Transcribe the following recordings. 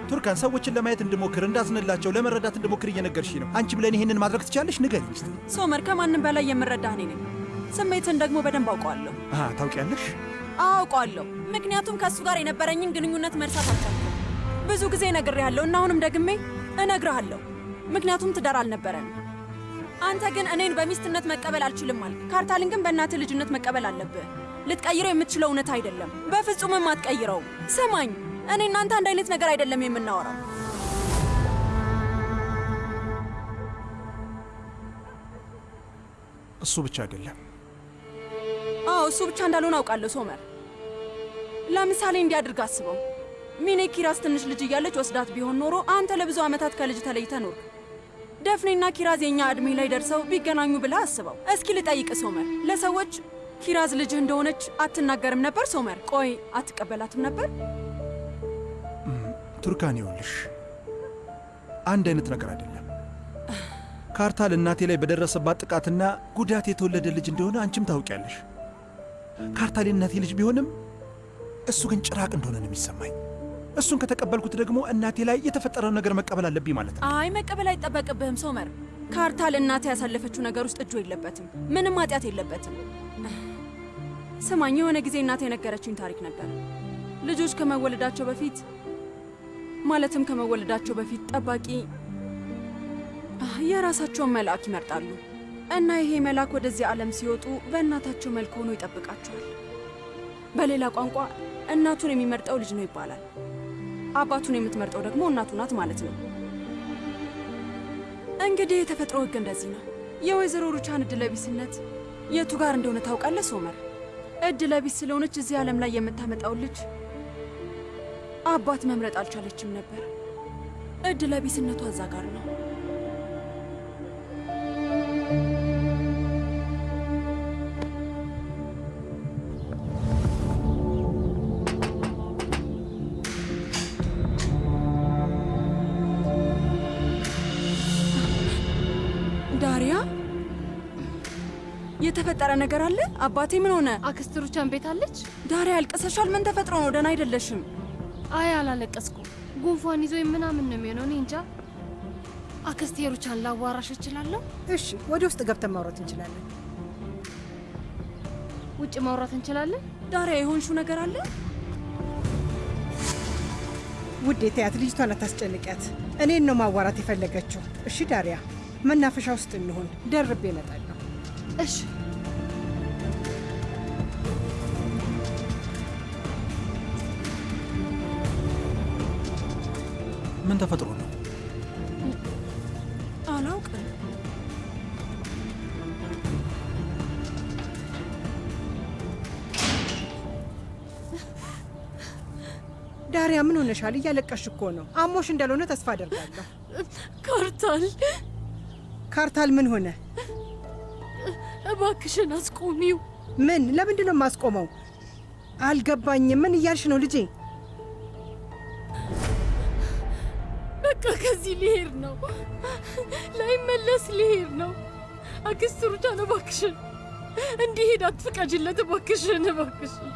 ቱርካን ሰዎችን ለማየት እንድሞክር፣ እንዳዝንላቸው፣ ለመረዳት እንድሞክር እየነገርሽኝ ነው። አንቺ ብለን ይሄንን ማድረግ ትችያለሽ? ንገሪኝ እስቲ። ሶመር፣ ከማንም በላይ የምረዳህ እኔ ነኝ። ስሜትን ደግሞ በደንብ አውቀዋለሁ። ታውቂያለሽ? አውቀዋለሁ። ምክንያቱም ከእሱ ጋር የነበረኝን ግንኙነት መርሳት አልቻልኩም። ብዙ ጊዜ እነግሬሃለሁ እና አሁንም ደግሜ እነግርሃለሁ። ምክንያቱም ትዳር አልነበረንም። አንተ ግን እኔን በሚስትነት መቀበል አልችልም አልክ። ካርታልን ግን በእናትህ ልጅነት መቀበል አለብህ። ልትቀይረው የምትችለው እውነት አይደለም። በፍጹምም አትቀይረውም። ስማኝ፣ እኔ እናንተ አንድ አይነት ነገር አይደለም የምናወራው። እሱ ብቻ አይደለም። እሱ ብቻ እንዳልሆነ አውቃለሁ ሶመር። ለምሳሌ እንዲያድርግ አስበው። ሚኔ ኪራዝ ትንሽ ልጅ እያለች ወስዳት ቢሆን ኖሮ አንተ ለብዙ ዓመታት ከልጅ ተለይተ ኖር። ደፍኔና ኪራዝ የኛ ዕድሜ ላይ ደርሰው ቢገናኙ ብለህ አስበው። እስኪ ልጠይቅ ሶመር፣ ለሰዎች ኪራዝ ልጅህ እንደሆነች አትናገርም ነበር? ሶመር፣ ቆይ አትቀበላትም ነበር? ቱርካን፣ ይኸውልሽ አንድ አይነት ነገር አይደለም። ካርታል እናቴ ላይ በደረሰባት ጥቃትና ጉዳት የተወለደ ልጅ እንደሆነ አንቺም ታውቂያለሽ። ካርታል የእናቴ ልጅ ቢሆንም እሱ ግን ጭራቅ እንደሆነ ነው የሚሰማኝ። እሱን ከተቀበልኩት ደግሞ እናቴ ላይ የተፈጠረውን ነገር መቀበል አለብኝ ማለት ነው። አይ መቀበል አይጠበቅብህም ሶመር። ካርታል እናቴ ያሳለፈችው ነገር ውስጥ እጁ የለበትም። ምንም ኃጢአት የለበትም። ስማኝ፣ የሆነ ጊዜ እናቴ የነገረችኝ ታሪክ ነበር። ልጆች ከመወለዳቸው በፊት ጠባቂ የራሳቸውን መልአክ ይመርጣሉ እና ይሄ መልአክ ወደዚህ ዓለም ሲወጡ በእናታቸው መልክ ሆኖ ይጠብቃቸዋል። በሌላ ቋንቋ እናቱን የሚመርጠው ልጅ ነው ይባላል። አባቱን የምትመርጠው ደግሞ እናቱ ናት ማለት ነው። እንግዲህ የተፈጥሮ ሕግ እንደዚህ ነው። የወይዘሮ ሩቻን እድለቢስነት የቱ ጋር እንደሆነ ታውቃለህ ሶመር? እድለቢስ ስለሆነች እዚህ ዓለም ላይ የምታመጣው ልጅ አባት መምረጥ አልቻለችም ነበር። እድለቢስነቷ እዛ ጋር ነው። ዳሪያ፣ የተፈጠረ ነገር አለ? አባቴ ምን ሆነ? አክስት ሩቻን ቤት አለች? ዳሪያ፣ ያልቅሰሻል? ምን ተፈጥሮ ነው? ደህና አይደለሽም? አይ አላለቀስኩም። ጉንፋን ይዞ ምናምን ነው የሚሆነው። እኔ እንጃ። አክስቴ ሩቻን ላዋራሽ እችላለሁ? እሺ፣ ወደ ውስጥ ገብተን ማውራት እንችላለን። ውጭ ማውራት እንችላለን? ዳሪያ፣ የሆንሽው ነገር አለ? ውዴ ተያት፣ ልጅቷን አታስጨንቂያት። እኔን ነው ማዋራት የፈለገችው። እሺ ዳሪያ፣ መናፈሻ ውስጥ እንሆን፣ ደርቤ እመጣለሁ። እሺ። ምን ተፈጥሮ ነው? አላውቅም። ዳሪያ፣ ምን ሆነሻል? እያለቀሽ እኮ ነው። አሞሽ እንዳልሆነ ተስፋ አደርጋለሁ። ካርታል ምን ሆነ? እባክሽን አስቆሚው። ምን? ለምንድን ነው የማስቆመው? አልገባኝም። ምን እያልሽ ነው ልጄ? በቃ ከዚህ ሊሄድ ነው፣ ላይመለስ ሊሄድ ነው። አክስት ሩቻን እባክሽን እንዲሄድ አትፍቀጅለት። እባክሽን እባክሽን።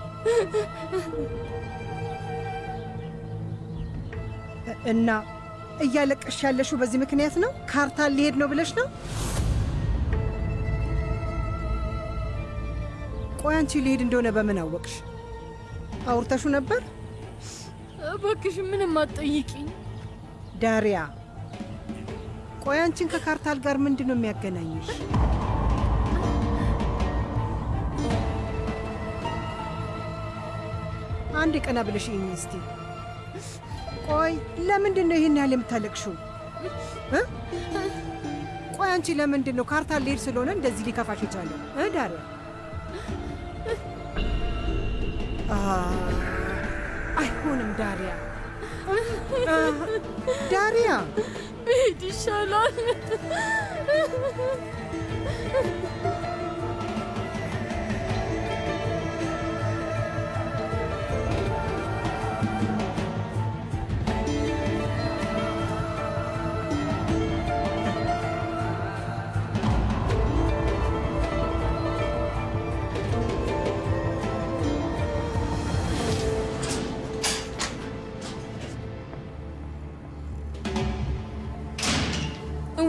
እና እያለቀሽ ያለሽው በዚህ ምክንያት ነው? ካርታል ሊሄድ ነው ብለሽ ነው? ቆይ አንቺ ሊሄድ እንደሆነ በምን አወቅሽ? አውርተሹ ነበር? እባክሽ ምንም አትጠይቂኝ ዳሪያ። ቆይ አንቺን ከካርታል ጋር ምንድን ነው የሚያገናኝሽ? አንድ ቀና ብለሽ ይኝ እስቲ። ቆይ ለምንድን ነው ይህን ያህል የምታለቅሽው? ቆይ አንቺ ለምንድን ነው ካርታል ሊሄድ ስለሆነ እንደዚህ ሊከፋሽ የቻለው? ዳሪያ አይሆንም ዳሪያ። ዳሪያ ብሄድ ይሻላል።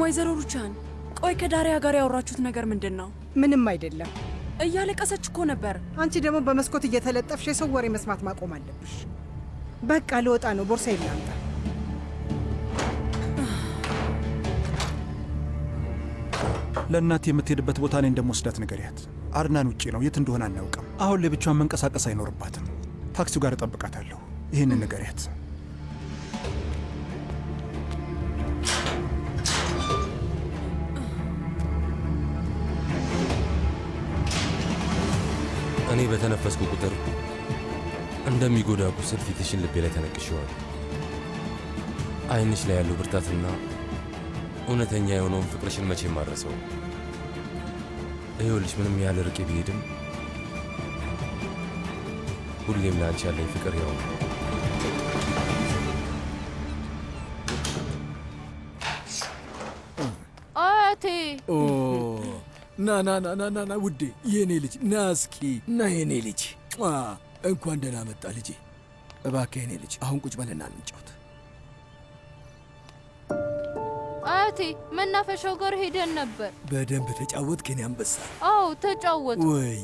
ወይዘሮ ሩቻን፣ ቆይ ከዳሪያ ጋር ያወራችሁት ነገር ምንድን ነው? ምንም አይደለም። እያለቀሰች እኮ ነበር። አንቺ ደግሞ በመስኮት እየተለጠፍሽ የሰው ወሬ መስማት ማቆም አለብሽ። በቃ ልወጣ ነው። ቦርሳ ይላምጣ። ለእናት የምትሄድበት ቦታ ላይ እንደምወስዳት ንገሪያት። አድናን ውጪ ነው፣ የት እንደሆነ አናውቅም። አሁን ላይ ብቻዋን መንቀሳቀስ አይኖርባትም። ታክሲው ጋር እጠብቃታለሁ። ይህንን ንገሪያት። እኔ በተነፈስኩ ቁጥር እንደሚጎዳ ቁስል ፊትሽን ልቤ ላይ ተነቅሼዋል። ዓይንሽ ላይ ያለው ብርታትና እውነተኛ የሆነውን ፍቅርሽን መቼም ማድረሰው። ይኸውልሽ ምንም ያህል ርቄ ብሄድም ሁሌም ለአንቺ ያለኝ ፍቅር ያው ነው። አያቴ ና ና ና ና ና ና ውዴ፣ የኔ ልጅ ና እስኪ ና የኔ ልጅ። እንኳን ደህና መጣ ልጄ። እባክህ የኔ ልጅ አሁን ቁጭ በልና እንጫወት። አያቴ መናፈሻው ጋር ሄደን ነበር። በደንብ ተጫወት ከኔ አንበሳ? አዎ ተጫወት። ወይ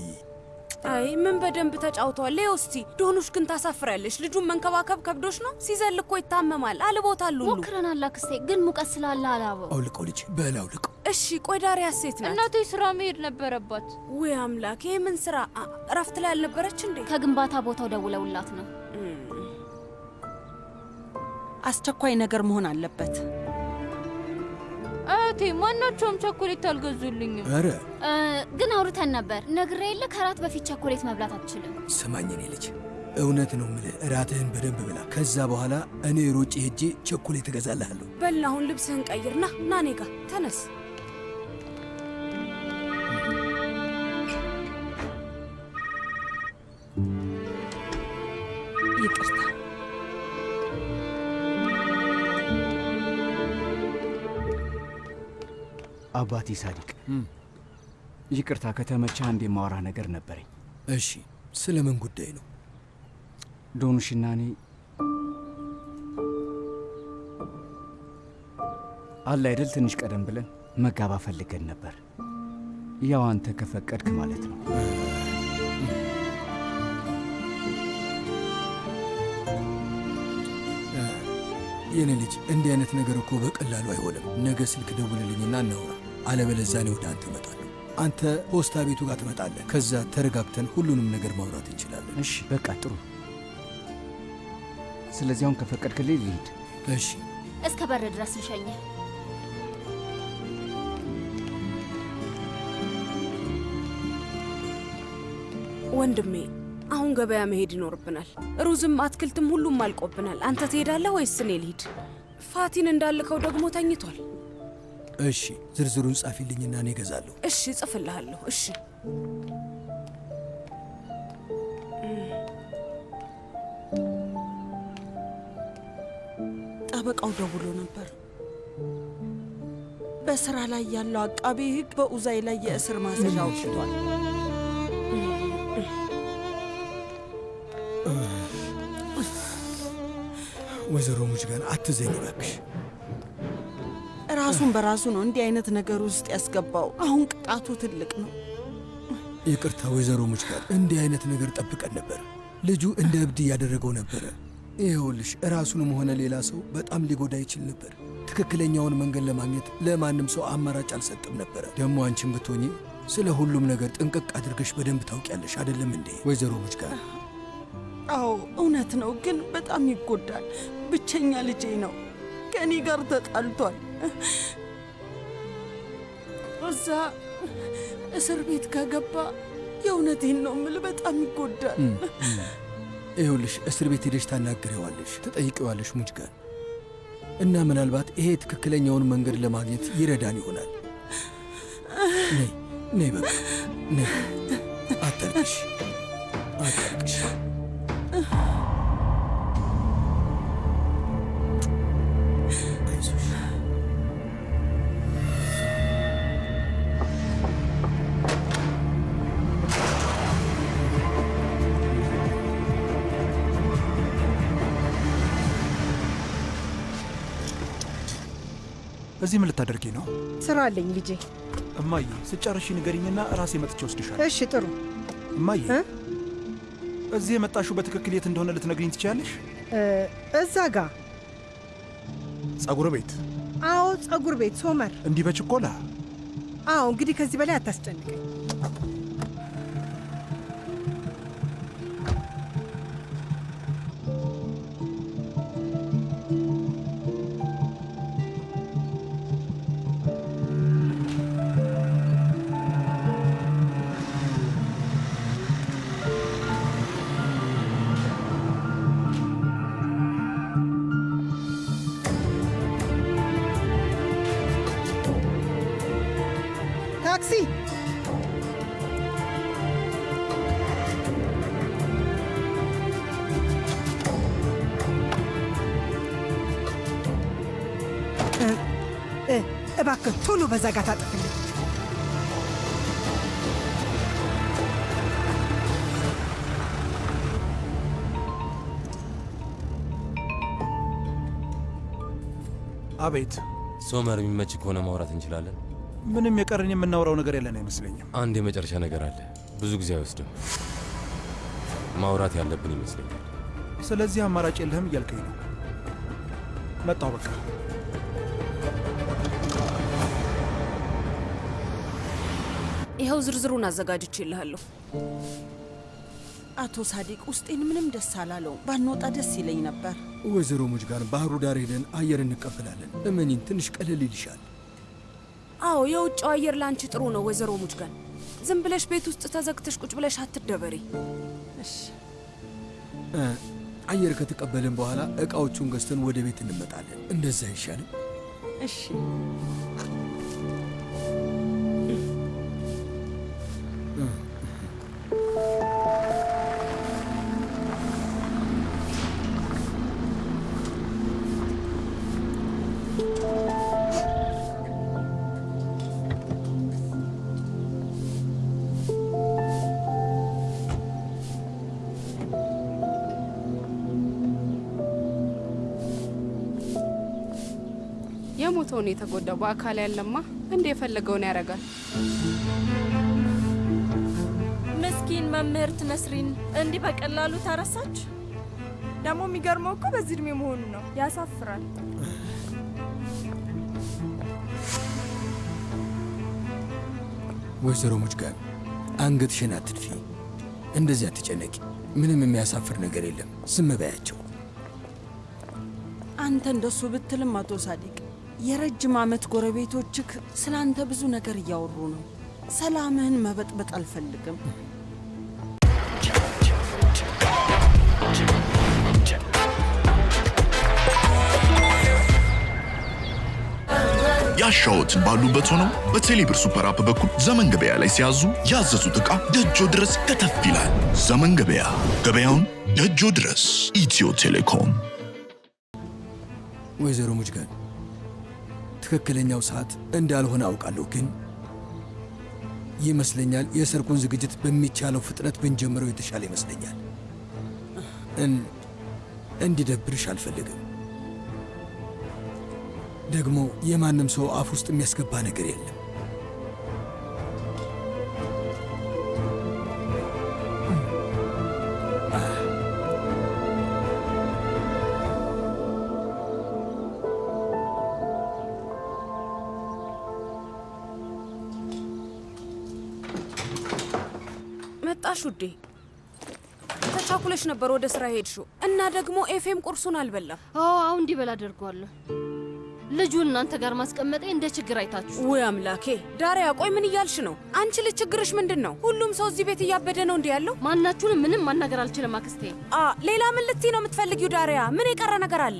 አይ ምን በደንብ ተጫውተዋል። ሌው እስቲ ዶኑሽ ግን ታሳፍራለሽ። ልጁን መንከባከብ ከብዶሽ ነው። ሲዘል እኮ ይታመማል። አልቦታል ሁሉ ሞክረናል አክስቴ፣ ግን ሙቀት ስላለ አላበው። አውልቀው ልጅ በል አውልቀው። እሺ ቆይ ዳሪያ ሴት ናት። እናቴ ስራ መሄድ ነበረባት። ውይ አምላክ፣ ይሄ ምን ስራ? እረፍት ላይ አልነበረች እንዴ? ከግንባታ ቦታው ደውለውላት ነው። አስቸኳይ ነገር መሆን አለበት። አያቴ ማናቸውም ቸኮሌት አልገዙልኝም። ኧረ ግን አውርተን ነበር። ነግሬ የለ ከራት በፊት ቸኮሌት መብላት አትችልም። ስማኝ የኔ ልጅ፣ እውነት ነው የምልህ። እራትህን በደንብ ብላ። ከዛ በኋላ እኔ ሮጬ ሄጄ ቸኮሌት እገዛልሃለሁ። በል አሁን ልብስህን ቀይር። ና እኔ ጋ ተነስ። ይቅርታ። አባቴ ሳዲቅ፣ ይቅርታ ከተመቻ አንድ የማወራ ነገር ነበረኝ። እሺ፣ ስለምን ጉዳይ ነው? ዶኑሽና እኔ አለ አይደል ትንሽ ቀደም ብለን መጋባ ፈልገን ነበር። ያው አንተ ከፈቀድክ ማለት ነው። የኔ ልጅ እንዲህ አይነት ነገር እኮ በቀላሉ አይሆንም። ነገ ስልክ ደውልልኝና እናውራ። አለበለዚያ እኔ ወደ አንተ እመጣለሁ። አንተ ፖስታ ቤቱ ጋር ትመጣለህ። ከዛ ተረጋግተን ሁሉንም ነገር ማውራት እንችላለን። እሺ በቃ ጥሩ። ስለዚህ አሁን ከፈቀድክልኝ ልሂድ። እሺ እስከ በር ድረስ ልሸኝህ። ወንድሜ አሁን ገበያ መሄድ ይኖርብናል። ሩዝም አትክልትም ሁሉም አልቆብናል። አንተ ትሄዳለህ ወይስ እኔ ልሂድ? ፋቲን እንዳልከው ደግሞ ተኝቷል። እሺ ዝርዝሩን ጻፊልኝና እኔ እገዛለሁ። እሺ እጽፍልሃለሁ። እሺ ጠበቃው ደውሎ ነበር። በስራ ላይ ያለው አቃቤ ሕግ በኡዛይ ላይ የእስር ማዘዣ አውጥቷል። ወይዘሮ ሙጅጋን አትዘኝ እባክሽ። ራሱን በራሱ ነው እንዲህ አይነት ነገር ውስጥ ያስገባው። አሁን ቅጣቱ ትልቅ ነው። ይቅርታ ወይዘሮ ሙጅጋን፣ እንዲህ አይነት ነገር ጠብቀን ነበር። ልጁ እንደ እብድ እያደረገው ነበረ። ይኸውልሽ ራሱንም ሆነ ሌላ ሰው በጣም ሊጎዳ ይችል ነበር። ትክክለኛውን መንገድ ለማግኘት ለማንም ሰው አማራጭ አልሰጥም ነበረ። ደግሞ አንቺን ብትሆኚ ስለ ሁሉም ነገር ጥንቅቅ አድርገሽ በደንብ ታውቂያለሽ አይደለም እንዴ ወይዘሮ ሙጅጋን? አዎ እውነት ነው፣ ግን በጣም ይጎዳል። ብቸኛ ልጄ ነው። ከእኔ ጋር ተጣልቷል። እዛ እስር ቤት ከገባ የእውነቴን ነው የምልህ በጣም ይጎዳል። ይኸውልሽ እስር ቤት ሄደሽ ታናግሬዋለሽ፣ ተጠይቀዋለሽ ሙጅጋን፣ እና ምናልባት ይሄ ትክክለኛውን መንገድ ለማግኘት ይረዳን ይሆናል። ነይ ነይ፣ በቃ ነይ፣ አታልቅሽ አታልቅሽ። እዚህ ምን ልታደርጊ ነው? ስራ አለኝ ልጄ። እማዬ ስጨርሽ ንገሪኝና ራሴ መጥቼ ወስድሻለሁ። እሺ ጥሩ። እማዬ እዚህ የመጣሽው በትክክል የት እንደሆነ ልትነግሪኝ ትችያለሽ? እዛ ጋ ጸጉር ቤት? አዎ ጸጉር ቤት ሶመር። እንዲህ በችኮላ? አዎ እንግዲህ ከዚህ በላይ አታስጨንቀኝ። ታክሲ! እባክህ ቶሎ በዛ ጋ ታጥፍልኝ። አቤት። ሶመር የሚመች ከሆነ ማውራት እንችላለን? ምንም የቀረን የምናወራው ነገር ያለን አይመስለኝም። አንድ የመጨረሻ ነገር አለ። ብዙ ጊዜ አይወስድም። ማውራት ያለብን ይመስለኛል። ስለዚህ አማራጭ የለህም እያልከኝ ነው? መጣሁ በቃ። ይኸው ዝርዝሩን አዘጋጅቼልሃለሁ። አቶ ሳዲቅ ውስጤን ምንም ደስ አላለውም። ባንወጣ ደስ ይለኝ ነበር። ወይዘሮ ሙጅጋን ባህሩ ዳር ሄደን አየር እንቀበላለን። እመኒን ትንሽ ቀለል ይልሻል። አዎ የውጭው አየር ላንቺ ጥሩ ነው ወይዘሮ ሙጅጋን። ዝም ብለሽ ቤት ውስጥ ተዘግተሽ ቁጭ ብለሽ አትደበሪ። እሺ። አየር ከተቀበልን በኋላ ዕቃዎቹን ገዝተን ወደ ቤት እንመጣለን። እንደዛ አይሻልም? እሺ። የሞተውን የተጎዳው በአካል ያለማ እንደ የፈለገውን ያደርጋል። ምስኪን መምህርት ነስሪን እንዲህ በቀላሉ ታረሳች? ደግሞ የሚገርመው እኮ በዚህ እድሜ መሆኑ ነው። ያሳፍራል። ወይዘሮ ሙጅጋን አንገትሽን አትድፊ፣ እንደዚያ አትጨነቂ። ምንም የሚያሳፍር ነገር የለም። ዝም በያቸው። አንተ እንደሱ ብትልም አቶ ሳዲቅ የረጅም ዓመት ጎረቤቶችህ ስለ አንተ ብዙ ነገር እያወሩ ነው። ሰላምህን መበጥበጥ አልፈልግም። ያሻዎት ባሉበት ሆነው በቴሌብር ሱፐር አፕ በኩል ዘመን ገበያ ላይ ሲያዙ ያዘዙት ዕቃ ደጆ ድረስ ከተፍ ይላል። ዘመን ገበያ፣ ገበያውን ደጆ ድረስ። ኢትዮ ቴሌኮም። ወይዘሮ ሙጅጋን ትክክለኛው ሰዓት እንዳልሆነ አውቃለሁ፣ ግን ይመስለኛል የሰርጉን ዝግጅት በሚቻለው ፍጥነት ብንጀምረው የተሻለ ይመስለኛል። እንዲደብርሽ አልፈልግም። ደግሞ የማንም ሰው አፍ ውስጥ የሚያስገባ ነገር የለም። መጣሽ ውዴ? ተቻኩለሽ ነበር ወደ ስራ ሄድሽው እና ደግሞ ኤፌም ቁርሱን አልበላም። አሁን እንዲበላ አድርጓለሁ። ልጁን እናንተ ጋር ማስቀመጤ እንደ ችግር አይታችሁ። ወይ አምላኬ! ዳሪያ ቆይ ምን እያልሽ ነው? አንቺ ልጅ ችግርሽ ምንድን ነው? ሁሉም ሰው እዚህ ቤት እያበደ ነው እንዲህ ያለው። ማናችሁንም ምንም ማናገር አልችልም አክስቴ። ሌላ ምን ልትይ ነው የምትፈልጊው ዳሪያ? ምን የቀረ ነገር አለ?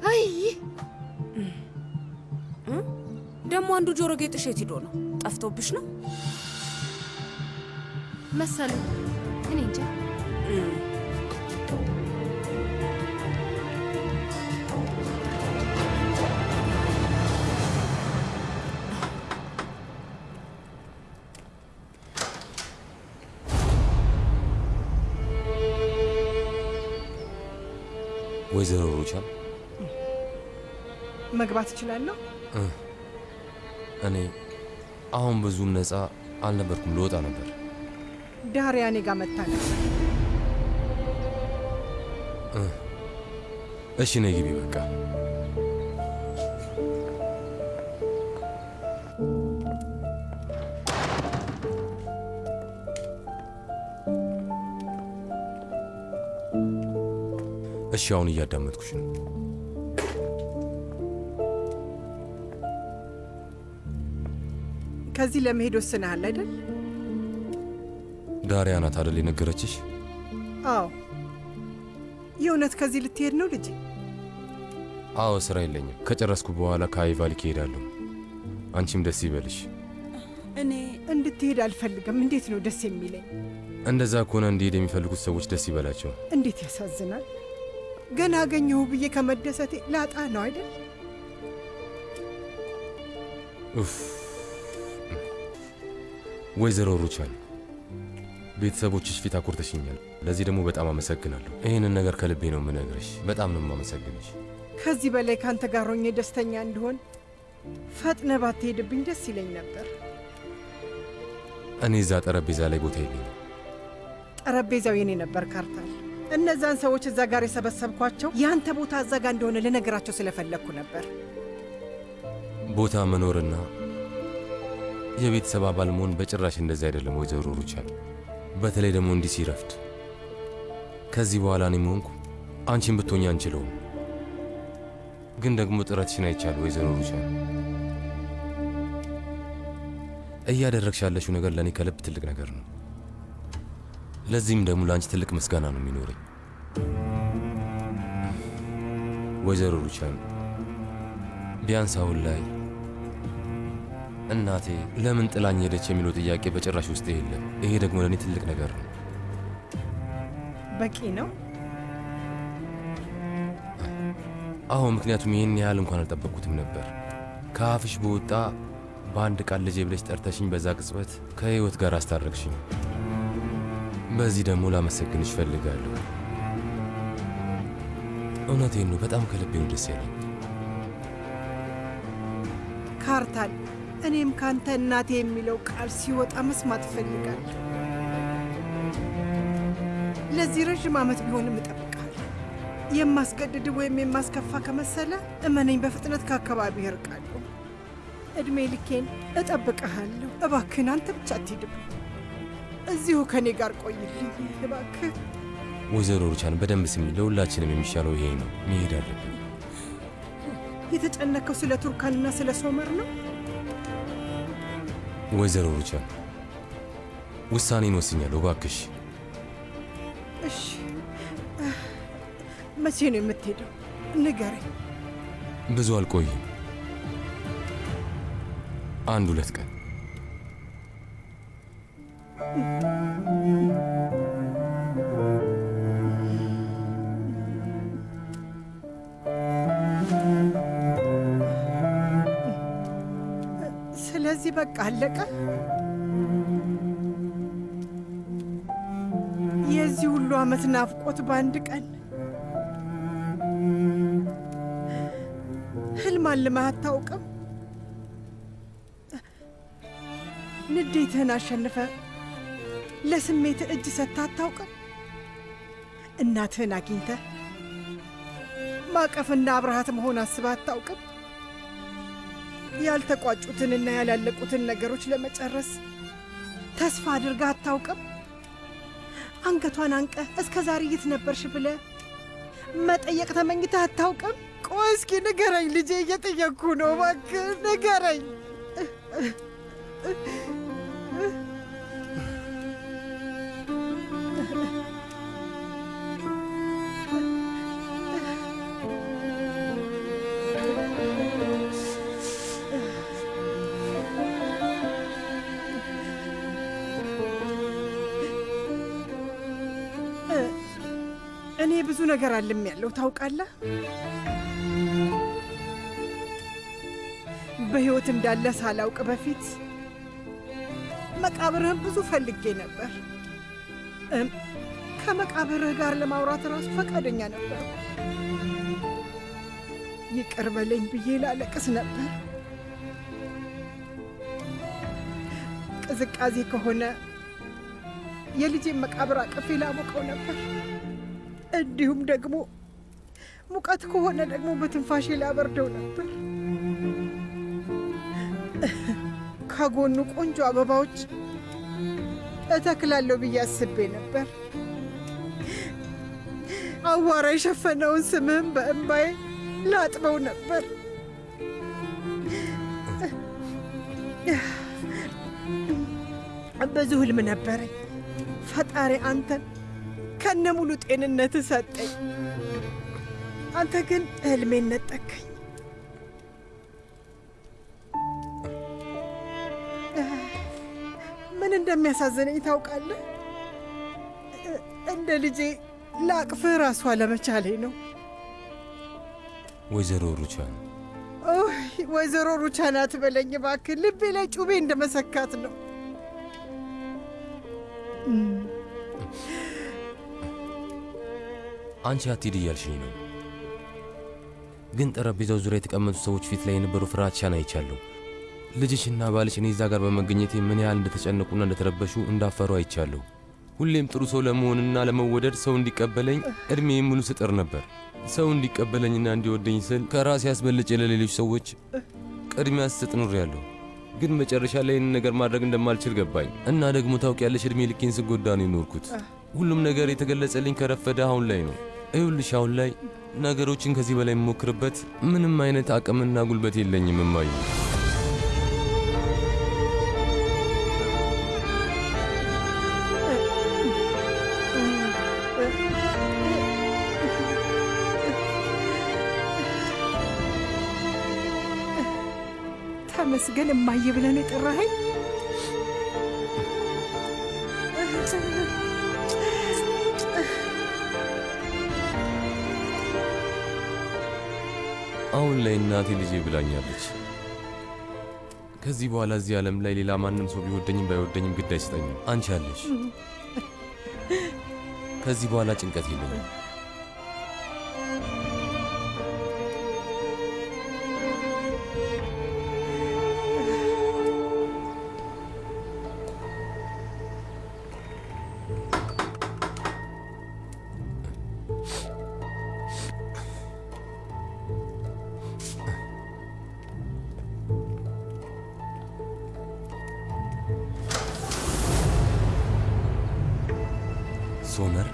አይ ደግሞ አንዱ ጆሮ ጌጥሽ የት ሄዶ ነው? ጠፍቶብሽ ነው መሰለኝ። እኔ እንጃ። ወይዘሮ ሩቻ መግባት እችላለሁ? እኔ አሁን ብዙም ነፃ አልነበርኩም፣ ልወጣ ነበር። ዳሪያ እኔ ጋር መታ ነበር። እሺ ነይ ግቢ በቃ። እሺ አሁን እያዳመጥኩሽ ነው። ከዚህ ለመሄድ ወስነሃል አይደል? ዳሪያ ናት አይደል የነገረችሽ? አዎ። የእውነት ከዚህ ልትሄድ ነው ልጄ? አዎ፣ ስራ የለኝም። ከጨረስኩ በኋላ ከአይቫሊክ እሄዳለሁ። አንቺም ደስ ይበልሽ። እኔ እንድትሄድ አልፈልግም። እንዴት ነው ደስ የሚለኝ? እንደዛ ከሆነ እንዲሄድ የሚፈልጉት ሰዎች ደስ ይበላቸው። እንዴት ያሳዝናል። ገና አገኘሁ ብዬ ከመደሰቴ ላጣ ነው አይደል? ኡፍ። ወይዘሮ ሩቻን ቤተሰቦችሽ ፊት አኩርተሽኛል። ለዚህ ደግሞ በጣም አመሰግናለሁ። ይህንን ነገር ከልቤ ነው የምነግርሽ። በጣም ነው የማመሰግንሽ። ከዚህ በላይ ካንተ ጋር ሆኜ ደስተኛ እንድሆን ፈጥነ ባትሄድብኝ ደስ ይለኝ ነበር። እኔ እዛ ጠረጴዛ ላይ ቦታ የለኝም። ጠረጴዛው የኔ ነበር ካርታል። እነዛን ሰዎች እዛ ጋር የሰበሰብኳቸው ያንተ ቦታ እዛ ጋር እንደሆነ ልነግራቸው ስለፈለግኩ ነበር። ቦታ መኖርና የቤተሰብ አባል መሆን በጭራሽ እንደዚህ አይደለም ወይዘሮ ሩቻን። በተለይ ደግሞ እንዲህ ሲረፍድ። ከዚህ በኋላ እኔም ሆንኩ አንቺን ብትሆኝ አንችለውም። ግን ደግሞ ጥረትሽን አይቻል ወይዘሮ ሩቻን። እያደረግሽ ያለሽው ነገር ለእኔ ከልብ ትልቅ ነገር ነው። ለዚህም ደግሞ ለአንቺ ትልቅ ምስጋና ነው የሚኖረኝ ወይዘሮ ሩቻን። ቢያንስ አሁን ላይ እናቴ ለምን ጥላኝ ሄደች የሚለው ጥያቄ በጭራሽ ውስጥ የለም። ይሄ ደግሞ ለእኔ ትልቅ ነገር ነው። በቂ ነው? አዎ፣ ምክንያቱም ይህን ያህል እንኳን አልጠበቅኩትም ነበር። ከአፍሽ በወጣ በአንድ ቃል ልጄ ብለሽ ጠርተሽኝ በዛ ቅጽበት ከህይወት ጋር አስታረቅሽኝ። በዚህ ደግሞ ላመሰግንሽ እፈልጋለሁ። እውነቴን ነው፣ በጣም ከልቤ ነው ደስ ያለኝ ካርታል። እኔም ካንተ እናቴ የሚለው ቃል ሲወጣ መስማት እፈልጋለሁ። ለዚህ ረዥም ዓመት ቢሆንም እጠብቃለሁ። የማስገድድ ወይም የማስከፋ ከመሰለ እመነኝ፣ በፍጥነት ከአካባቢ እርቃለሁ። ዕድሜ ልኬን እጠብቅሃለሁ። እባክህን አንተ ብቻ አትሂድብኝ። እዚሁ ከእኔ ጋር ቆይልኝ እባክህ። ወይዘሮ ሩቻን በደንብ ስሚ። ለሁላችንም የሚሻለው ይሄ ነው። መሄድ አለብን። የተጨነቀው ስለ ቱርካንና ስለ ሶመር ነው? ወይዘሮ ሩቻን ውሳኔን ወስኛለሁ። እባክሽ። እሺ፣ መቼ ነው የምትሄደው? ንገረኝ። ብዙ አልቆይም፣ 1-2 ቀን። ስለዚህ በቃ አለቀ። የዚህ ሁሉ ዓመት ናፍቆት በአንድ ቀን። ህልም አልመህ አታውቅም? ንዴትህን አሸንፈ ለስሜት እጅ ሰጥተህ አታውቅም? እናትህን አግኝተህ ማቀፍና አብረሃት መሆን አስበህ አታውቅም? ያልተቋጩትንና ያላለቁትን ነገሮች ለመጨረስ ተስፋ አድርገህ አታውቅም? አንገቷን አንቀህ እስከ ዛሬ የት ነበርሽ ብለህ መጠየቅ ተመኝተህ አታውቅም? ቆይ እስኪ ንገረኝ ልጄ፣ እየጠየቅኩ ነው። እባክህ ንገረኝ። እኔ ብዙ ነገር አልም ያለው ታውቃለህ። በሕይወት እንዳለ ሳላውቅ በፊት መቃብርህን ብዙ ፈልጌ ነበር። ከመቃብርህ ጋር ለማውራት ራሱ ፈቃደኛ ነበር። ይቅር በለኝ ብዬ ላለቅስ ነበር። ቅዝቃዜ ከሆነ የልጄን መቃብር አቅፌ ላሞቀው ነበር። እንዲሁም ደግሞ ሙቀት ከሆነ ደግሞ በትንፋሼ ላበርደው ነበር። ከጎኑ ቆንጆ አበባዎች እተክላለሁ ብዬ አስቤ ነበር። አዋራ የሸፈነውን ስምህን በእንባዬ ላጥበው ነበር። ብዙ ህልም ነበረኝ። ፈጣሪ አንተን ከነ ሙሉ ጤንነት ሰጠኝ። አንተ ግን ህልሜን ነጠቀኝ። ምን እንደሚያሳዝነኝ ታውቃለህ? እንደ ልጄ ላቅፍህ ራሷ ለመቻሌ ነው። ወይዘሮ ሩቻን ወይዘሮ ሩቻን አትበለኝ እባክህ። ልቤ ላይ ጩቤ እንደመሰካት ነው። አንቺ አትሂድ እያልሽኝ ነው፣ ግን ጠረጴዛው ዙሪያ የተቀመጡ ሰዎች ፊት ላይ የነበሩ ፍራቻን አይቻለሁ። ልጅሽና ባልሽ እኔ እዛ ጋር በመገኘቴ ምን ያህል እንደተጨነቁና እንደተረበሹ እንዳፈሩ አይቻለሁ። ሁሌም ጥሩ ሰው ለመሆንና ለመወደድ ሰው እንዲቀበለኝ ዕድሜ ሙሉ ስጥር ነበር። ሰው እንዲቀበለኝና እንዲወደኝ ስል ከራሴ አስበልጬ ለሌሎች ሰዎች ቅድሚያ ስሰጥ ኖሬያለሁ። ግን መጨረሻ ላይ ይህን ነገር ማድረግ እንደማልችል ገባኝ እና ደግሞ ታውቂያለሽ፣ ዕድሜ ልኬን ስጎዳ ነው የኖርኩት። ሁሉም ነገር የተገለጸልኝ ከረፈደ አሁን ላይ ነው። ይኸውልሽ አሁን ላይ ነገሮችን ከዚህ በላይ የምሞክርበት ምንም አይነት አቅምና ጉልበት የለኝም እማዬ። ተመስገን እማዬ ብለን የጠራኸኝ። አሁን ላይ እናቴ ልጄ ብላኛለች። ከዚህ በኋላ እዚህ ዓለም ላይ ሌላ ማንም ሰው ቢወደኝም ባይወደኝም ግድ አይሰጠኝም። አንቺ አለሽ። ከዚህ በኋላ ጭንቀት የለኝም። ሶመር፣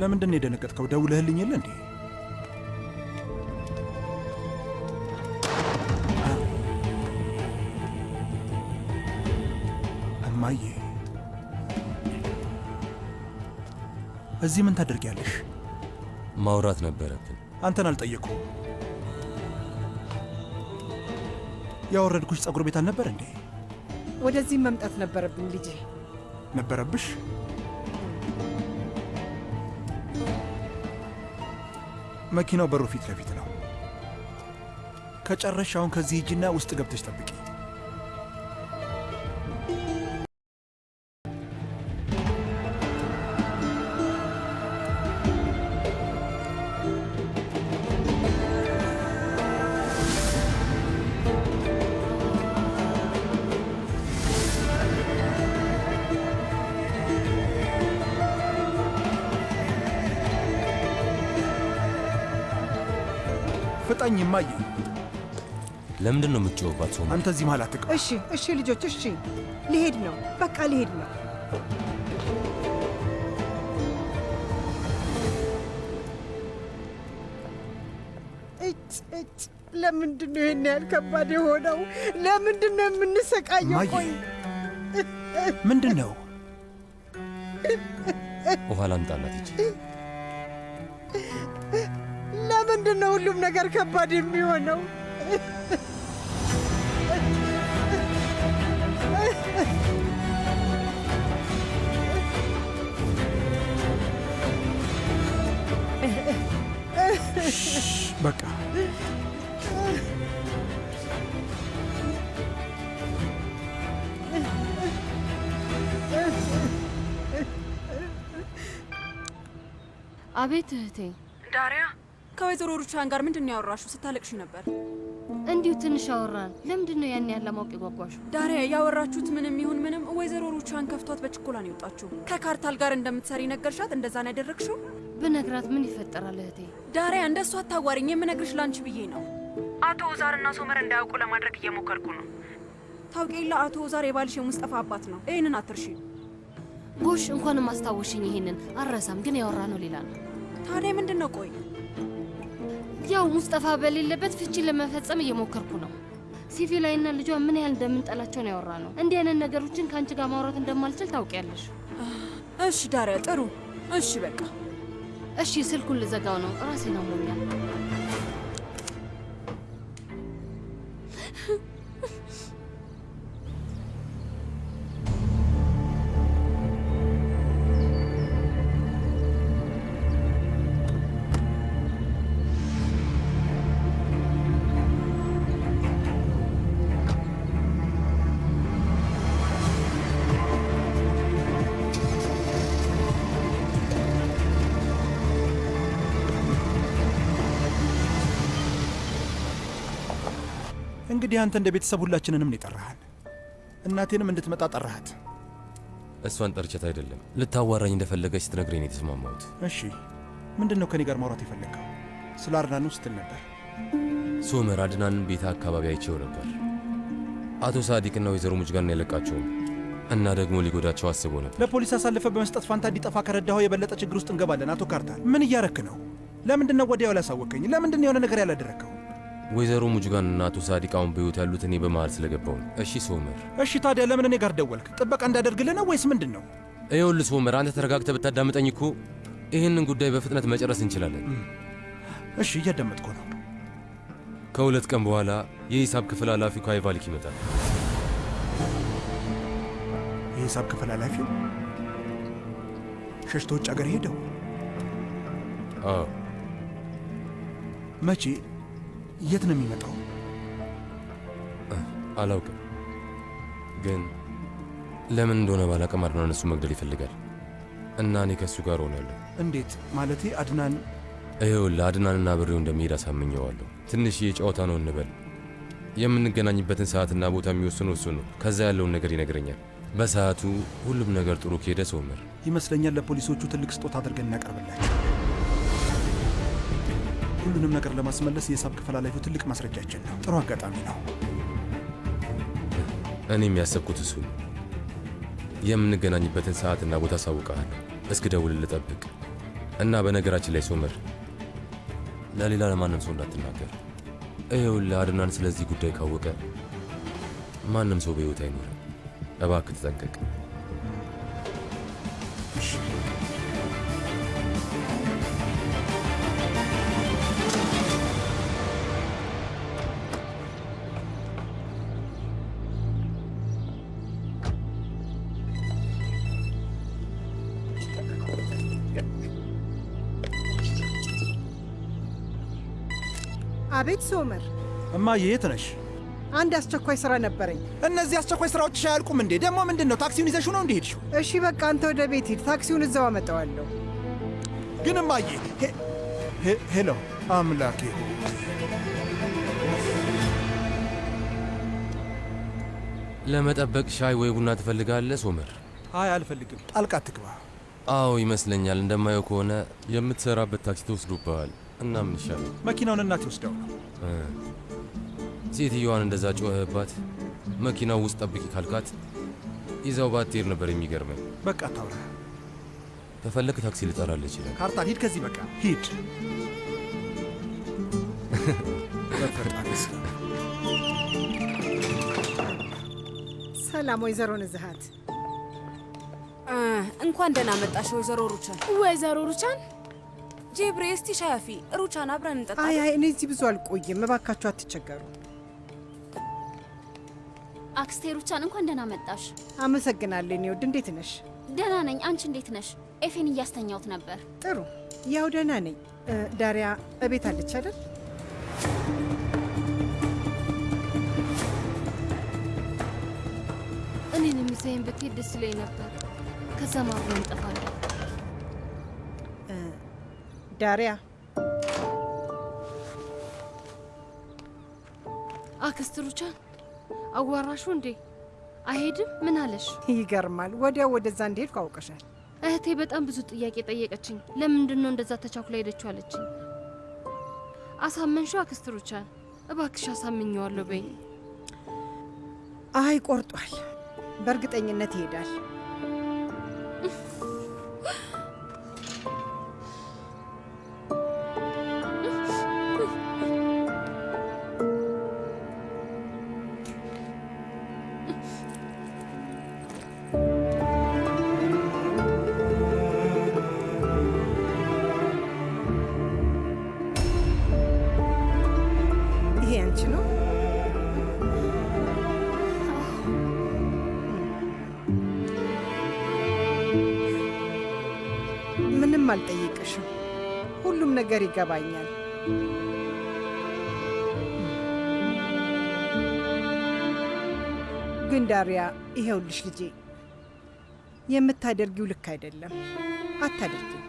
ለምንድን ነው የደነገጥከው? ደውለህልኝ የለ እንዴ? እማዬ፣ እዚህ ምን ታደርጊያለሽ? ማውራት ነበረብን። አንተን አልጠየቅኩም። ያወረድኩሽ ጸጉር ቤት አልነበር እንዴ? ወደዚህ መምጣት ነበረብን ልጄ። ነበረብሽ? መኪናው በሩ ፊት ለፊት ነው። ከጨረሽ አሁን ከዚህ ሂጂና ውስጥ ገብተሽ ጠብቂ። ፍጠኝ እማዬ። ለምንድን ነው የምትጮህባት? ሰው አንተ እዚህ መሃል አትቅም። እሺ እሺ ልጆች፣ እሺ ሊሄድ ነው፣ በቃ ሊሄድ ነው። እጭ ለምንድን ነው ይሄን ያህል ከባድ የሆነው? ለምንድን ነው የምንሰቃየው? ቆይ ምንድን ነው? ውሃ ላምጣላት። ለምንድን ነው ሁሉም ነገር ከባድ የሚሆነው? በቃ አቤት እህቴ። ዳሪያ፣ ከወይዘሮ ሩቻን ጋር ምንድን ነው ያወራሽው? ስታለቅሽ ነበር። እንዲሁ ትንሽ አወራን። ለምንድን ነው ያን ያህል ለማወቅ የጓጓሽው? ዳሪያ፣ ያወራችሁት ምንም ይሁን ምንም ወይዘሮ ሩቻን ከፍቷት በችኮላ ነው የወጣችው። ከካርታል ጋር እንደምትሰሪ ነገርሻት? እንደዛ ነው ያደረግሽው? ብነግራት ምን ይፈጠራል እህቴ? ዳሪያ፣ እንደሱ አታዋሪኝ። የምነግርሽ ላንቺ ብዬ ነው። አቶ ኡዛርና ሶመር እንዳያውቁ ለማድረግ እየሞከርኩ ነው። ታውቂ የለ አቶ ኡዛር የባልሽ የሙስጠፋ አባት ነው። ይህንን አትርሺ። ጎሽ፣ እንኳንም አስታወሽኝ። ይሄንን አረሳም፣ ግን ያወራ ነው ሌላ ነው። ታዲያ ምንድን ነው? ቆይ ያው ሙስጠፋ በሌለበት ፍቺ ለመፈጸም እየሞከርኩ ነው። ሲፊ ላይና ልጇ ምን ያህል እንደምንጠላቸው ነው ያወራ ነው። እንዲህ አይነት ነገሮችን ከአንቺ ጋር ማውራት እንደማልችል ታውቂያለሽ። እሺ ዳሪያ፣ ጥሩ። እሺ በቃ እሺ። ስልኩን ልዘጋው ነው፣ ራሴ ነው ሞኛል። እንግዲህ አንተ እንደ ቤተሰብ ሁላችንንም ነው የጠራሃል። እናቴንም እንድትመጣ ጠራሃት። እሷን ጠርቸት አይደለም፣ ልታዋራኝ እንደፈለገች ስትነግረኝ ነው የተስማማሁት። እሺ፣ ምንድን ነው ከኔ ጋር ማውራት የፈለግከው? ስለ አድናን ስትል ነበር። ሶመር አድናንን ቤታ አካባቢ አይቼው ነበር። አቶ ሳዲቅና ወይዘሮ ሙጅጋን የለቃቸውም እና ደግሞ ሊጎዳቸው አስቦ ነበር። ለፖሊስ አሳልፈ በመስጠት ፋንታ እንዲጠፋ ከረዳኸው የበለጠ ችግር ውስጥ እንገባለን። አቶ ካርታል፣ ምን እያረክ ነው? ለምንድን ነው ወዲያው ያላሳወቀኝ? ለምንድን ነው የሆነ ነገር ያላደረከው? ወይዘሮ ሙጅጋንና አቶ ሳዲቅ አሁን በሕይወት ያሉት እኔ በመሃል ስለገባው ነው። እሺ ሶመር። እሺ ታዲያ ለምን እኔ ጋር ደወልክ? ጥበቃ እንዳደርግልህ ነው ወይስ ምንድን ነው? ይኸውልህ ሶመር፣ አንተ ተረጋግተህ ብታዳምጠኝ እኮ ይህንን ጉዳይ በፍጥነት መጨረስ እንችላለን። እሺ እያዳመጥኩ ነው። ከ2 ቀን በኋላ የሂሳብ ክፍል ኃላፊው ካይቫሊክ ይመጣል። የሂሳብ ክፍል ኃላፊው ሸሽቶ ውጭ አገር ሄደው? አዎ። መቼ? የት ነው የሚመጣው? አላውቅም፣ ግን ለምን እንደሆነ ባላውቅም አድናን እሱ መግደል ይፈልጋል እና እኔ ከእሱ ጋር ሆናለሁ። እንዴት ማለቴ? አድናን? ይኸውልህ አድናንና ብሬው እንደሚሄድ አሳምኘዋለሁ። ትንሽ የጨዋታ ነው እንበል። የምንገናኝበትን ሰዓትና ቦታ የሚወስነው እሱ ነው። ከዛ ያለውን ነገር ይነግረኛል። በሰዓቱ ሁሉም ነገር ጥሩ ከሄደ ሶመር ይመስለኛል ለፖሊሶቹ ትልቅ ስጦታ አድርገን እናቀርብላቸው። ሁሉንም ነገር ለማስመለስ የሂሳብ ክፍል ኃላፊው ትልቅ ማስረጃችን ነው። ጥሩ አጋጣሚ ነው። እኔም ያሰብኩት እሱ ነው። የምንገናኝበትን ሰዓትና ቦታ አሳውቅሃለሁ። እስክደውል ልጠብቅ እና በነገራችን ላይ ሶመር፣ ለሌላ ለማንም ሰው እንዳትናገር። ይኸውልህ አድናን ስለዚህ ጉዳይ ካወቀ ማንም ሰው በሕይወት አይኖርም። እባክህ ተጠንቀቅ። አቤት ሶመር። እማዬ የት ነሽ? አንድ አስቸኳይ ስራ ነበረኝ። እነዚህ አስቸኳይ ስራዎች አያልቁም እንዴ? ደግሞ ምንድን ነው? ታክሲውን ይዘሽው ነው እንዴ ሄድሽው? እሺ በቃ አንተ ወደ ቤት ሂድ፣ ታክሲውን እዛው አመጣዋለሁ። ግን እማዬ፣ ሄሎ፣ አምላኬ ለመጠበቅ ሻይ ወይ ቡና ትፈልጋለህ ሶመር? አይ አልፈልግም። ጣልቃ አትግባ። አዎ ይመስለኛል። እንደማየው ከሆነ የምትሰራበት ታክሲ ተወስዶብሃል እና ምን ይሻላል? መኪናውን እናቴ ወስደው ነው። ሴትዮዋን እንደዛ ጮኸባት። መኪናው ውስጥ ጠብቂ ካልካት ይዛው ባትሄድ ነበር የሚገርመኝ። በቃ ታውራ። ከፈለክ ታክሲ ልጠራልህ ይችላል። ካርታል ሂድ ከዚህ በቃ ሂድ። ሰላም ወይዘሮ ንዝሃት። እንኳን ደህና መጣሽ ወይዘሮ ሩቻን። ወይዘሮ ሩቻን? ጄብሬ እስቲ ሻያፊ ሩቻን አብረን እንጠጣ። አይ እኔ እዚህ ብዙ አልቆይም፣ እባካችሁ አትቸገሩ። አክስቴ ሩቻን እንኳን ደህና መጣሽ። አመሰግናለሁ የኔ ውድ። እንዴት ነሽ? ደህና ነኝ። አንቺ እንዴት ነሽ? ኤፌን እያስተኛውት ነበር። ጥሩ፣ ያው ደህና ነኝ። ዳሪያ እቤት አለች አይደል? እኔን የሚዘይን ብትሄድ ደስ ይለኝ ነበር። ከዛ ማብረን እንጠፋለን። ዳሪያ አክስት ሩቻን አዋራሹ እንዴ? አይሄድም? ምን አለሽ? ይገርማል። ወዲያው ወደዛ እንደሄድኩ አውቀሻል። እህቴ በጣም ብዙ ጥያቄ ጠየቀችኝ። ለምንድን ነው እንደዛ ተቻኩላ ሄደችው አለችኝ። አሳመንሽው አክስት ሩቻን? እባክሽ አሳምኘዋለሁ በይ። አይ ቆርጧል። በእርግጠኝነት ይሄዳል። ይሄ አንቺ ነው? ምንም አልጠይቅሽም። ሁሉም ነገር ይገባኛል። ግን ዳሪያ፣ ይሄውልሽ ልጄ፣ የምታደርጊው ልክ አይደለም። አታደርጊም።